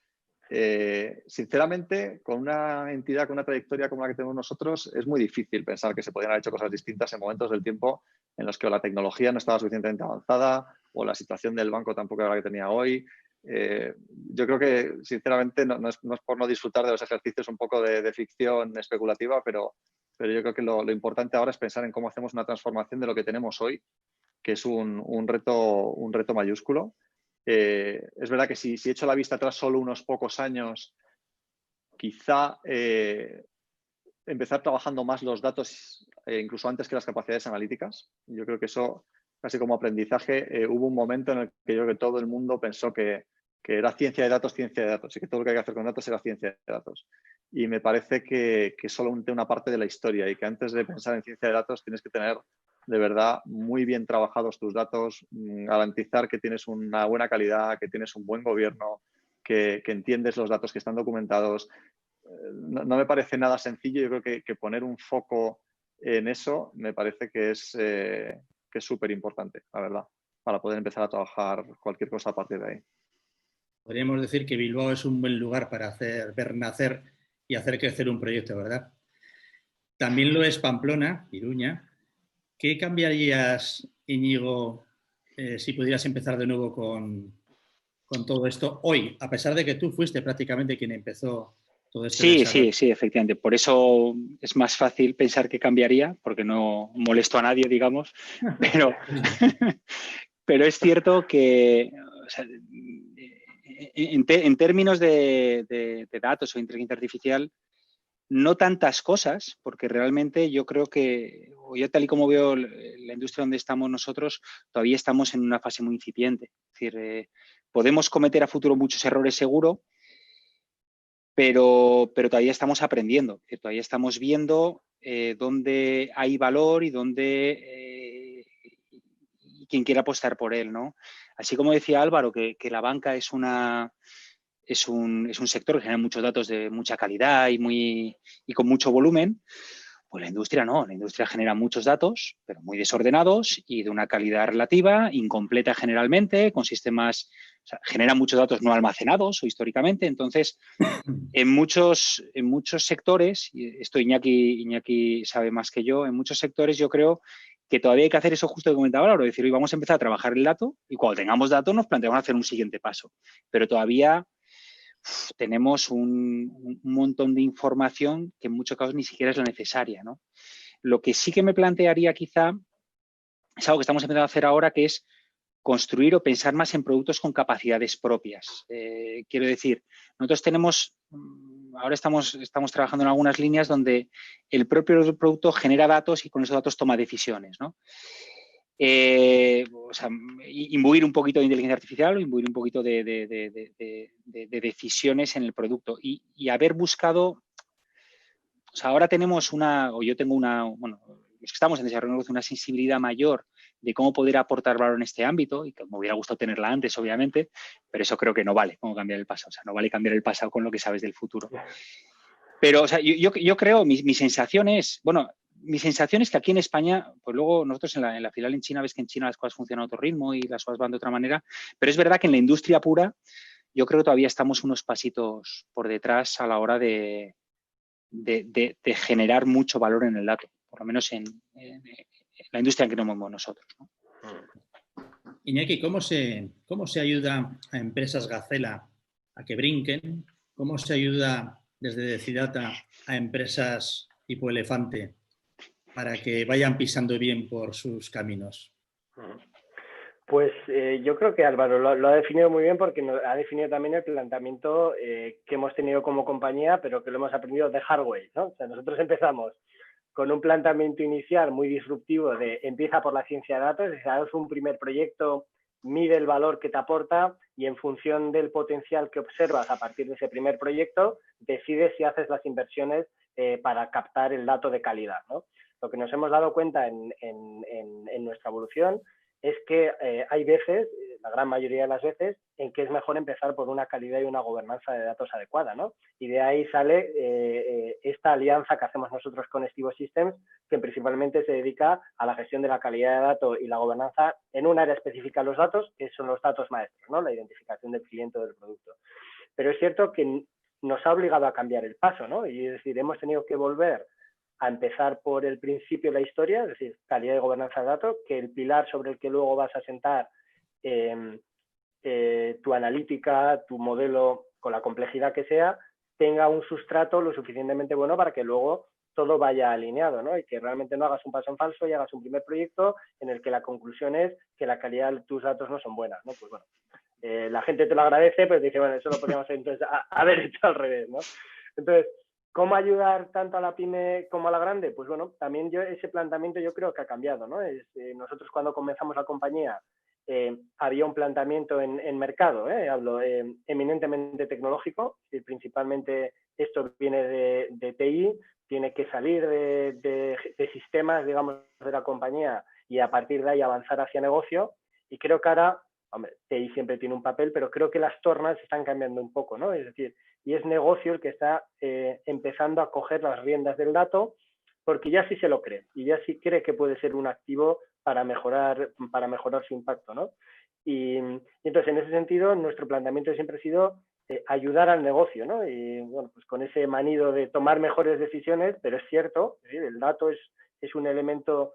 Sinceramente, con una entidad con una trayectoria como la que tenemos nosotros, es muy difícil pensar que se podrían haber hecho cosas distintas en momentos del tiempo en los que la tecnología no estaba suficientemente avanzada o la situación del banco tampoco era la que tenía hoy. Yo creo que, sinceramente, no es por no disfrutar de los ejercicios un poco de ficción especulativa, pero yo creo que lo importante ahora es pensar en cómo hacemos una transformación de lo que tenemos hoy, que es un reto mayúsculo. Es verdad que si echo la vista atrás solo unos pocos años, quizá empezar trabajando más los datos incluso antes que las capacidades analíticas. Yo creo que eso, casi como aprendizaje, hubo un momento en el que yo creo que todo el mundo pensó que era ciencia de datos, y que todo lo que hay que hacer con datos era ciencia de datos. Y me parece que solo una parte de la historia y que antes de pensar en ciencia de datos tienes que tener de verdad muy bien trabajados tus datos, garantizar que tienes una buena calidad, que tienes un buen gobierno, que entiendes los datos que están documentados. No me parece nada sencillo. Yo creo que poner un foco en eso me parece que es súper importante, la verdad, para poder empezar a trabajar cualquier cosa a partir de ahí. Podríamos decir que Bilbao es un buen lugar para ver nacer y hacer crecer un proyecto, ¿verdad? También lo es Pamplona, Iruña. ¿Qué cambiarías, Íñigo, si pudieras empezar de nuevo con todo esto hoy, a pesar de que tú fuiste prácticamente quien empezó todo ese Sí, desarrollo. sí, efectivamente. Por eso es más fácil pensar que cambiaría, porque no molesto a nadie, digamos, pero, pero es cierto que, o sea, en términos de datos o inteligencia artificial, no tantas cosas, porque realmente yo creo que, o yo tal y como veo la industria donde estamos nosotros, todavía estamos en una fase muy incipiente. Es decir, podemos cometer a futuro muchos errores seguro, pero todavía estamos aprendiendo, es decir, todavía estamos viendo dónde hay valor y dónde y quien quiera apostar por él, ¿no? Así como decía Álvaro, que la banca es un sector que genera muchos datos de mucha calidad y con mucho volumen, pues la industria no. La industria genera muchos datos, pero muy desordenados y de una calidad relativa, incompleta generalmente, con sistemas, o sea, genera muchos datos no almacenados o históricamente. Entonces, en muchos sectores, y esto Iñaki sabe más que yo, en muchos sectores yo creo que todavía hay que hacer eso justo que comentaba ahora, decir, hoy vamos a empezar a trabajar el dato y cuando tengamos datos nos planteamos hacer un siguiente paso. Pero todavía tenemos un montón de información que en muchos casos ni siquiera es la necesaria, ¿no? Lo que sí que me plantearía quizá es algo que estamos empezando a hacer ahora, que es construir o pensar más en productos con capacidades propias. Quiero decir, nosotros tenemos, ahora estamos trabajando en algunas líneas donde el propio producto genera datos y con esos datos toma decisiones, ¿no? O sea, imbuir un poquito de inteligencia artificial o imbuir un poquito de decisiones en el producto y haber buscado, o sea, ahora tenemos o yo tengo bueno, los que estamos en desarrollo de negocio, una sensibilidad mayor de cómo poder aportar valor en este ámbito y que me hubiera gustado tenerla antes, obviamente, pero eso creo que no vale como cambiar el pasado, o sea, no vale cambiar el pasado con lo que sabes del futuro. Pero, o sea, yo creo, mi sensación es, bueno, mi sensación es que aquí en España, pues luego nosotros en la filial en China, ves que en China las cosas funcionan a otro ritmo y las cosas van de otra manera, pero es verdad que en la industria pura yo creo que todavía estamos unos pasitos por detrás a la hora de generar mucho valor en el dato, por lo menos en la industria en que nos movemos nosotros, ¿no? Iñaki, ¿cómo se ayuda a empresas Gacela a que brinquen? ¿Cómo se ayuda desde Decidata a empresas tipo Elefante para que vayan pisando bien por sus caminos? Pues yo creo que Álvaro lo ha definido muy bien porque ha definido también el planteamiento que hemos tenido como compañía, pero que lo hemos aprendido de hard way, ¿no? O sea, nosotros empezamos con un planteamiento inicial muy disruptivo de empieza por la ciencia de datos, es decir, haz un primer proyecto, mide el valor que te aporta y en función del potencial que observas a partir de ese primer proyecto, decides si haces las inversiones para captar el dato de calidad, ¿no? Lo que nos hemos dado cuenta en nuestra evolución es que hay veces, la gran mayoría de las veces, en que es mejor empezar por una calidad y una gobernanza de datos adecuada, ¿no? Y de ahí sale esta alianza que hacemos nosotros con Estivo Systems, que principalmente se dedica a la gestión de la calidad de datos y la gobernanza en un área específica de los datos, que son los datos maestros, ¿no? La identificación del cliente o del producto. Pero es cierto que nos ha obligado a cambiar el paso, ¿no? Y es decir, hemos tenido que volver a empezar por el principio de la historia, es decir, calidad de gobernanza de datos, que el pilar sobre el que luego vas a sentar tu analítica, tu modelo, con la complejidad que sea, tenga un sustrato lo suficientemente bueno para que luego todo vaya alineado, ¿no? Y que realmente no hagas un paso en falso y hagas un primer proyecto en el que la conclusión es que la calidad de tus datos no son buenas, ¿no? Pues bueno, la gente te lo agradece, pero te dice, bueno, eso lo podríamos entonces haber hecho al revés, ¿no? Entonces, ¿cómo ayudar tanto a la pyme como a la grande? Pues bueno, también ese planteamiento yo creo que ha cambiado, ¿no? Nosotros cuando comenzamos la compañía había un planteamiento en mercado, hablo eminentemente tecnológico, y principalmente esto viene de TI, tiene que salir de sistemas, digamos, de la compañía y a partir de ahí avanzar hacia negocio. Y creo que ahora, hombre, TI siempre tiene un papel, pero creo que las tornas están cambiando un poco, ¿no? Es decir, y es negocio el que está empezando a coger las riendas del dato porque ya sí se lo cree y ya sí cree que puede ser un activo para mejorar su impacto, ¿no? Y entonces, en ese sentido, nuestro planteamiento siempre ha sido ayudar al negocio, ¿no? Y bueno, pues con ese manido de tomar mejores decisiones, pero es cierto, el dato es un elemento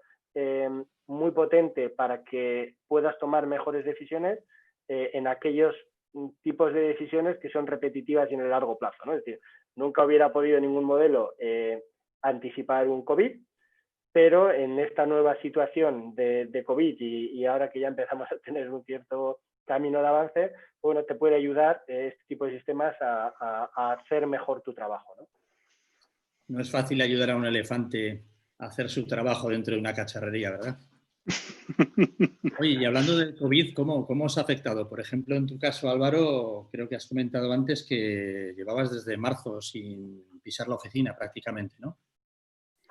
muy potente para que puedas tomar mejores decisiones en aquellos tipos de decisiones que son repetitivas y en el largo plazo, ¿no? Es decir, nunca hubiera podido ningún modelo anticipar un COVID, pero en esta nueva situación de COVID y ahora que ya empezamos a tener un cierto camino de avance, bueno, te puede ayudar este tipo de sistemas a hacer mejor tu trabajo, ¿no? No es fácil ayudar a un elefante a hacer su trabajo dentro de una cacharrería, ¿verdad? Oye, y hablando del COVID, ¿cómo os ha afectado? Por ejemplo, en tu caso, Álvaro, creo que has comentado antes que llevabas desde marzo sin pisar la oficina prácticamente, ¿no?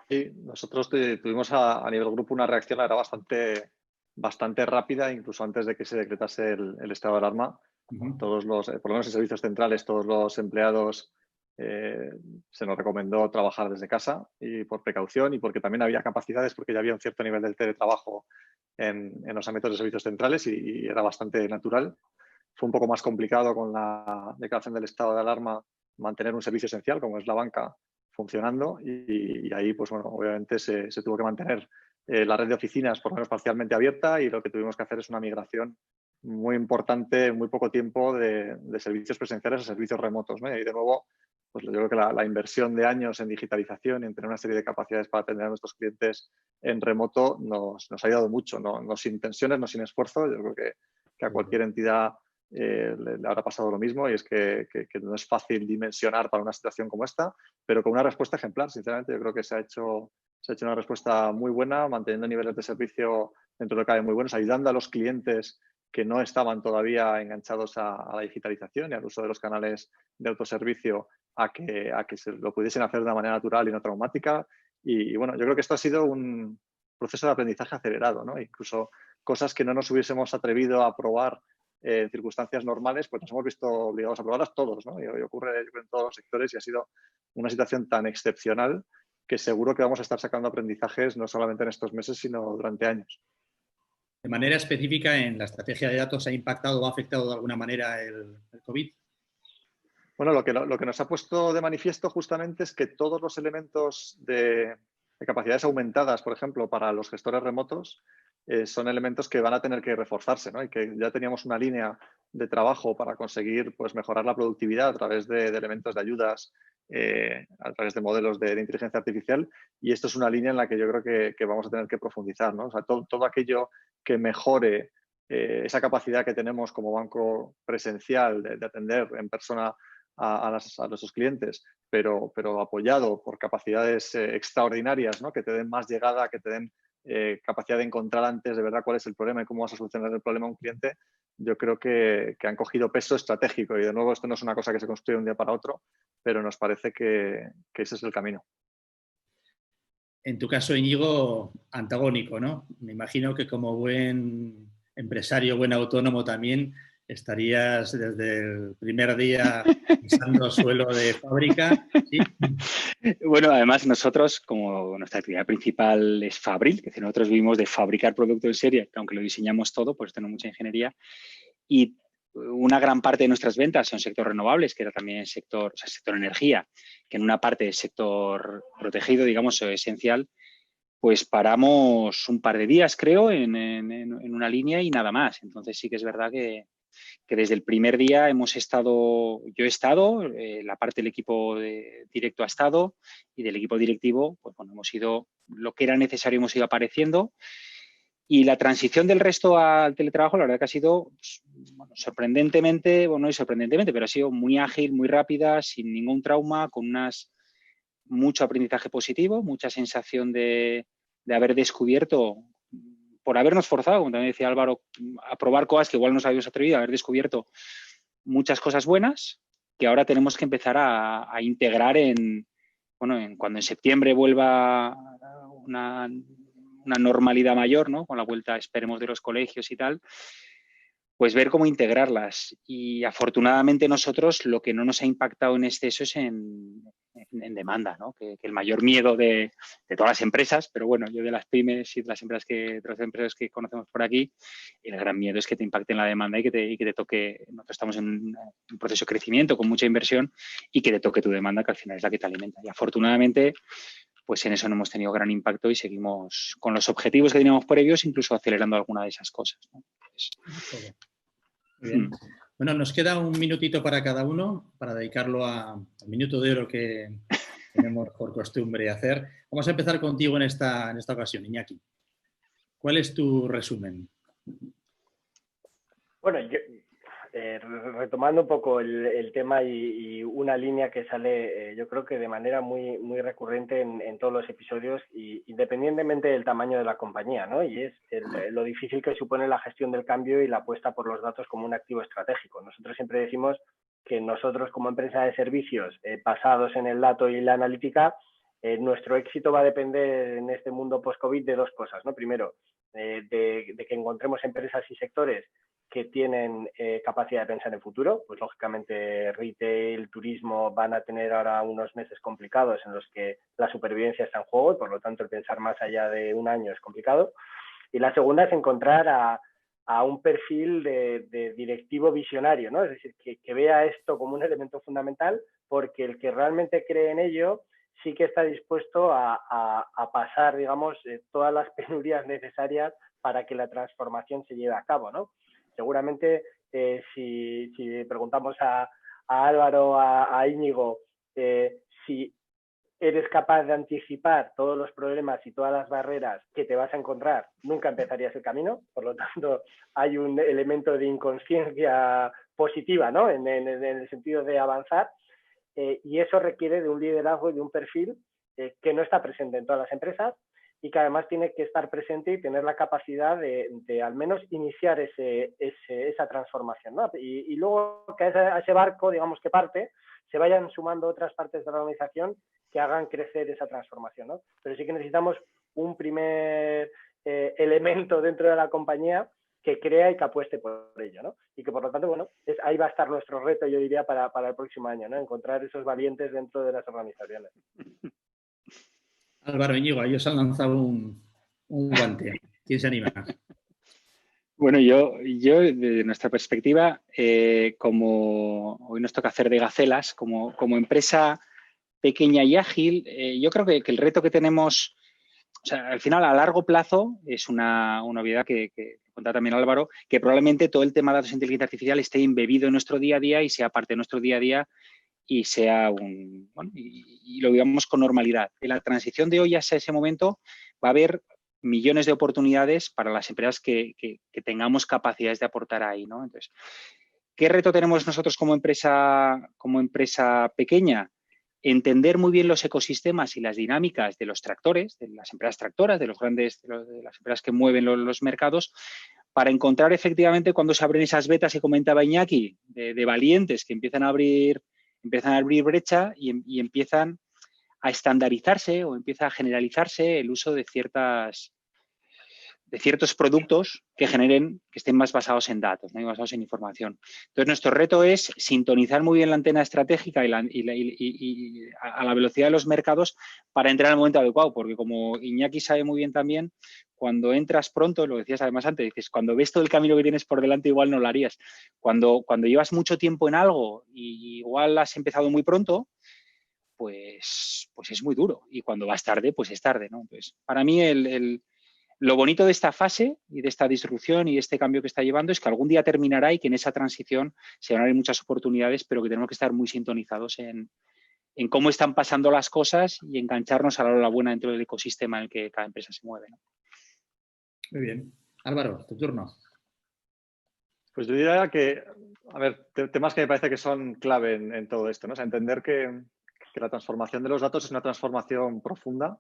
Sí, nosotros tuvimos a nivel grupo una reacción, la verdad, bastante rápida, incluso antes de que se decretase el estado de alarma. Todos los, por lo menos en servicios centrales, todos los empleados se nos recomendó trabajar desde casa y por precaución y porque también había capacidades, porque ya había un cierto nivel de teletrabajo en los ámbitos de servicios centrales y era bastante natural. Fue un poco más complicado con la declaración del estado de alarma mantener un servicio esencial como es la banca funcionando y ahí, pues bueno, obviamente se tuvo que mantener la red de oficinas por lo menos parcialmente abierta y lo que tuvimos que hacer es una migración muy importante en muy poco tiempo de servicios presenciales a servicios remotos, ¿no? Y de nuevo, pues yo creo que la inversión de años en digitalización y en tener una serie de capacidades para atender a nuestros clientes en remoto nos ha ayudado mucho, no sin tensiones, no sin esfuerzo. Yo creo que a cualquier entidad le habrá pasado lo mismo y es que no es fácil dimensionar para una situación como esta, pero con una respuesta ejemplar, sinceramente. Yo creo que se ha hecho una respuesta muy buena, manteniendo niveles de servicio dentro de lo que cabe muy buenos, ayudando a los clientes que no estaban todavía enganchados a la digitalización y al uso de los canales de autoservicio a que se lo pudiesen hacer de una manera natural y no traumática. Y bueno, yo creo que esto ha sido un proceso de aprendizaje acelerado, ¿no? Incluso cosas que no nos hubiésemos atrevido a probar en circunstancias normales, pues nos hemos visto obligados a probarlas todos, ¿no? Y ocurre en todos los sectores y ha sido una situación tan excepcional que seguro que vamos a estar sacando aprendizajes no solamente en estos meses, sino durante años. De manera específica, ¿en la estrategia de datos ha impactado o ha afectado de alguna manera el COVID? Bueno, lo que nos ha puesto de manifiesto justamente es que todos los elementos de capacidades aumentadas, por ejemplo, para los gestores remotos, son elementos que van a tener que reforzarse, ¿no? Y que ya teníamos una línea de trabajo para conseguir, pues, mejorar la productividad a través de elementos de ayudas, a través de modelos de inteligencia artificial, y esto es una línea en la que yo creo que vamos a tener que profundizar, ¿no? O sea, todo aquello que mejore esa capacidad que tenemos como banco presencial de atender en persona a nuestros clientes, pero apoyado por capacidades extraordinarias, ¿no? Que te den más llegada, que te den capacidad de encontrar antes de verdad cuál es el problema y cómo vas a solucionar el problema a un cliente. Yo creo que han cogido peso estratégico y de nuevo esto no es una cosa que se construye de un día para otro, pero nos parece que ese es el camino. En tu caso, Íñigo, antagónico, ¿no? Me imagino que como buen empresario, buen autónomo también, estarías desde el primer día pisando suelo de fábrica, ¿sí? Bueno, además nosotros, como nuestra actividad principal es Fabril, que nosotros vivimos de fabricar producto en serie, que aunque lo diseñamos todo, pues tenemos mucha ingeniería, y una gran parte de nuestras ventas son sector renovables, que era también sector energía, que en una parte del sector protegido, digamos, esencial, pues paramos un par de días, creo, en una línea y nada más. Entonces sí que es verdad que desde el primer día yo he estado, la parte del equipo directo ha estado y del equipo directivo, pues bueno, hemos ido, lo que era necesario hemos ido apareciendo. Y la transición del resto al teletrabajo, la verdad que ha sido, pues, bueno, sorprendentemente, bueno, no es sorprendentemente, pero ha sido muy ágil, muy rápida, sin ningún trauma, con mucho aprendizaje positivo, mucha sensación de haber descubierto, por habernos forzado, como también decía Álvaro, a probar cosas que igual no nos habíamos atrevido, a haber descubierto muchas cosas buenas que ahora tenemos que empezar a integrar cuando en septiembre vuelva una normalidad mayor, ¿no? Con la vuelta, esperemos, de los colegios y tal, pues ver cómo integrarlas. Y afortunadamente nosotros lo que no nos ha impactado en exceso es en demanda, ¿no? Que el mayor miedo de todas las empresas, pero bueno, yo de las pymes y de las empresas que conocemos por aquí, el gran miedo es que te impacte en la demanda y que te toque. Nosotros estamos en un proceso de crecimiento con mucha inversión y que te toque tu demanda, que al final es la que te alimenta. Y afortunadamente, pues en eso no hemos tenido gran impacto y seguimos con los objetivos que teníamos previos, incluso acelerando alguna de esas cosas, ¿no? Muy bien. Bueno, nos queda un minutito para cada uno, para dedicarlo al minuto de oro que tenemos por costumbre hacer. Vamos a empezar contigo en esta ocasión, Iñaki. ¿Cuál es tu resumen? Bueno, retomando un poco el tema y una línea que sale, yo creo que de manera muy, muy recurrente en todos los episodios, y independientemente del tamaño de la compañía, ¿no? Y es lo difícil que supone la gestión del cambio y la apuesta por los datos como un activo estratégico. Nosotros siempre decimos que nosotros, como empresa de servicios basados en el dato y la analítica, nuestro éxito va a depender en este mundo post-COVID de dos cosas, ¿no? Primero, de que encontremos empresas y sectores que tienen capacidad de pensar en futuro. Pues lógicamente retail, turismo van a tener ahora unos meses complicados en los que la supervivencia está en juego y por lo tanto el pensar más allá de un año es complicado. Y la segunda es encontrar a un perfil de directivo visionario, ¿no? Es decir, que vea esto como un elemento fundamental, porque el que realmente cree en ello sí que está dispuesto a pasar, digamos, todas las penurias necesarias para que la transformación se lleve a cabo, ¿no? Seguramente si preguntamos a Álvaro, a Íñigo, si eres capaz de anticipar todos los problemas y todas las barreras que te vas a encontrar, nunca empezarías el camino. Por lo tanto, hay un elemento de inconsciencia positiva, ¿no? En el sentido de avanzar. Y eso requiere de un liderazgo y de un perfil que no está presente en todas las empresas, y que además tiene que estar presente y tener la capacidad de al menos iniciar esa transformación, ¿no? Y luego que a ese barco, digamos, que parte, se vayan sumando otras partes de la organización que hagan crecer esa transformación, ¿no? Pero sí que necesitamos un primer elemento dentro de la compañía que crea y que apueste por ello, ¿no? Y que por lo tanto, bueno, ahí va a estar nuestro reto, yo diría, para el próximo año, ¿no? Encontrar esos valientes dentro de las organizaciones. Álvaro, Íñigo, ellos han lanzado un guante. ¿Quién se anima? Bueno, yo desde nuestra perspectiva, como hoy nos toca hacer de gacelas, como empresa pequeña y ágil, yo creo que el reto que tenemos, o sea, al final a largo plazo es una obviedad que contaba también Álvaro, que probablemente todo el tema de datos e inteligencia artificial esté embebido en nuestro día a día y sea parte de nuestro día a día y sea y lo vivamos con normalidad. En la transición de hoy hacia ese momento va a haber millones de oportunidades para las empresas que tengamos capacidades de aportar ahí, ¿no? Entonces, ¿qué reto tenemos nosotros como empresa pequeña? Entender muy bien los ecosistemas y las dinámicas de los tractores, de las empresas tractoras, de las empresas que mueven los mercados, para encontrar efectivamente cuando se abren esas vetas que comentaba Iñaki, de valientes que empiezan a abrir brecha y empiezan a estandarizarse o empieza a generalizarse el uso de ciertos productos que estén más basados en datos, ¿no? Y basados en información. Entonces, nuestro reto es sintonizar muy bien la antena estratégica y a la velocidad de los mercados para entrar al momento adecuado, porque como Iñaki sabe muy bien también, cuando entras pronto, lo decías además antes, dices, cuando ves todo el camino que tienes por delante, igual no lo harías. Cuando llevas mucho tiempo en algo y igual has empezado muy pronto, pues es muy duro. Y cuando vas tarde, pues es tarde, ¿no? Entonces, para mí lo bonito de esta fase y de esta disrupción y de este cambio que está llevando es que algún día terminará y que en esa transición se van a abrir muchas oportunidades, pero que tenemos que estar muy sintonizados en cómo están pasando las cosas y engancharnos a la hora buena dentro del ecosistema en el que cada empresa se mueve, ¿no? Muy bien. Álvaro, tu turno. Pues yo diría que, a ver, temas que me parece que son clave en todo esto, ¿no? O sea, entender que la transformación de los datos es una transformación profunda,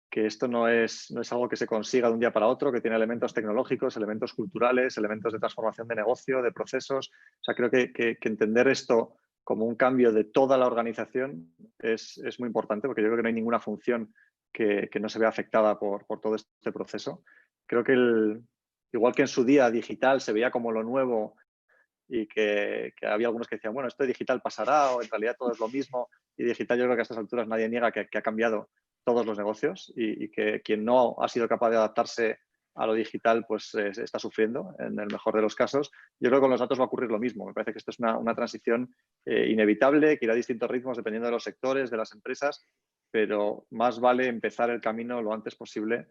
que esto no es algo que se consiga de un día para otro, que tiene elementos tecnológicos, elementos culturales, elementos de transformación de negocio, de procesos. O sea, creo que entender esto como un cambio de toda la organización es muy importante, porque yo creo que no hay ninguna función que no se vea afectada por todo este proceso. Creo que igual que en su día digital se veía como lo nuevo y que había algunos que decían, bueno, esto de digital pasará o en realidad todo es lo mismo, y digital yo creo que a estas alturas nadie niega que ha cambiado todos los negocios y que quien no ha sido capaz de adaptarse a lo digital pues está sufriendo en el mejor de los casos. Yo creo que con los datos va a ocurrir lo mismo. Me parece que esto es una transición inevitable, que irá a distintos ritmos dependiendo de los sectores, de las empresas, pero más vale empezar el camino lo antes posible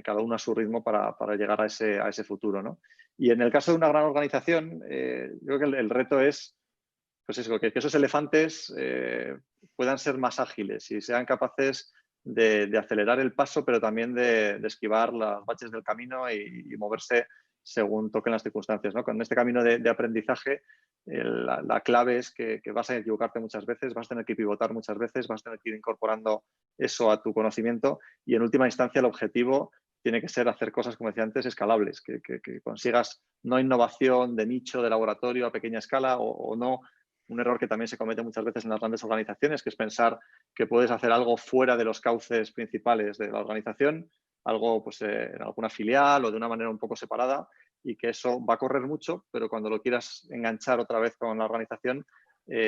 cada uno a su ritmo para llegar a ese futuro, ¿no? Y en el caso de una gran organización, yo creo que el reto es pues eso, que esos elefantes puedan ser más ágiles y sean capaces de acelerar el paso, pero también de esquivar las baches del camino y moverse según toquen las circunstancias, ¿no? Con este camino de aprendizaje, la clave es que vas a equivocarte muchas veces, vas a tener que pivotar muchas veces, vas a tener que ir incorporando eso a tu conocimiento y en última instancia el objetivo tiene que ser hacer cosas, como decía antes, escalables, que consigas no innovación de nicho, de laboratorio a pequeña escala o no. Un error que también se comete muchas veces en las grandes organizaciones, que es pensar que puedes hacer algo fuera de los cauces principales de la organización, algo pues, en alguna filial o de una manera un poco separada, y que eso va a correr mucho, pero cuando lo quieras enganchar otra vez con la organización,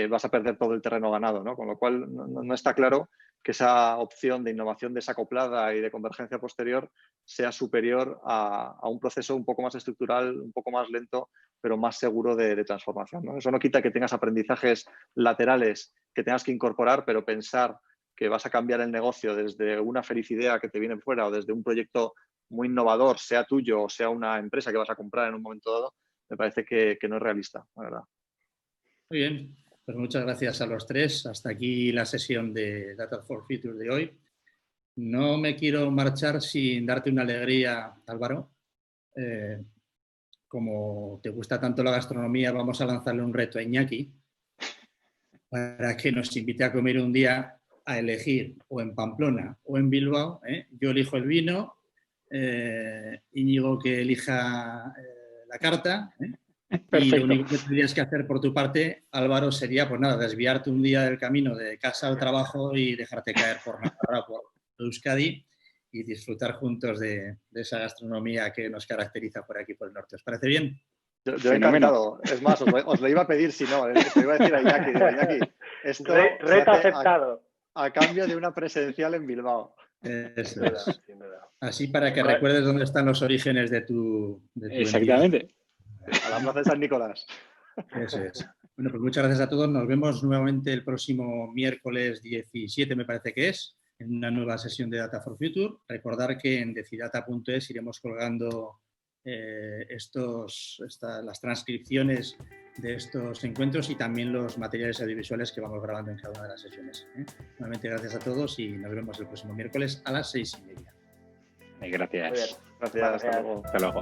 vas a perder todo el terreno ganado, ¿no? Con lo cual no está claro que esa opción de innovación desacoplada y de convergencia posterior sea superior a un proceso un poco más estructural, un poco más lento, pero más seguro de transformación, ¿no? Eso no quita que tengas aprendizajes laterales que tengas que incorporar, pero pensar que vas a cambiar el negocio desde una feliz idea que te viene fuera o desde un proyecto muy innovador, sea tuyo o sea una empresa que vas a comprar en un momento dado, me parece que no es realista, la verdad. Muy bien, pues muchas gracias a los tres. Hasta aquí la sesión de Data for Future de hoy. No me quiero marchar sin darte una alegría, Álvaro. Como te gusta tanto la gastronomía, vamos a lanzarle un reto a Iñaki para que nos invite a comer un día a elegir o en Pamplona o en Bilbao. Yo elijo el vino, Íñigo que elija la carta. Y lo único que tendrías que hacer por tu parte, Álvaro, sería pues nada, desviarte un día del camino de casa al trabajo y dejarte caer por Navarra, por Euskadi y disfrutar juntos de esa gastronomía que nos caracteriza por aquí, por el norte. ¿Os parece bien? Yo encantado. Es más, os lo iba a pedir si no. Te iba a decir a Iñaki, Iñaki, esto reto aceptado. A cambio de una presencial en Bilbao. Eso es. Así para que recuerdes dónde están los orígenes de tu Exactamente. A la plaza de San Nicolás. Eso es. Bueno, pues muchas gracias a todos. Nos vemos nuevamente el próximo miércoles 17, me parece que es, en una nueva sesión de Data for Future. Recordar que en decidata.es iremos colgando las transcripciones de estos encuentros y también los materiales audiovisuales que vamos grabando en cada una de las sesiones. Nuevamente gracias a todos y nos vemos el próximo miércoles a las 6:30. Gracias. Gracias. Hasta luego. Hasta luego.